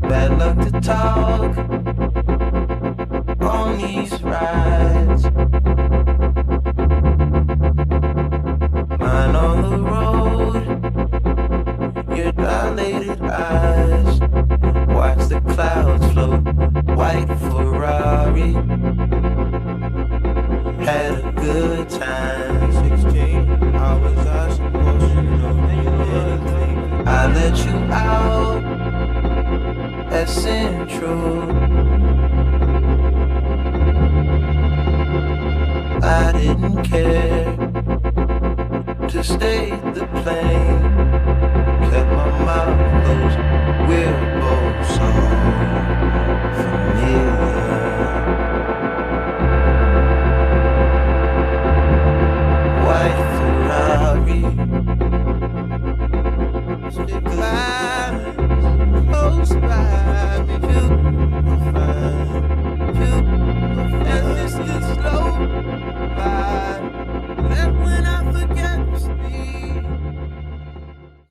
Bad luck to talk on these rides. Mine on the road, your dilated eyes. Watch the clouds float, white Ferrari. Had a good time. 16 hours I supposed to know anything. I let you out at Central. I didn't care to stay the plane.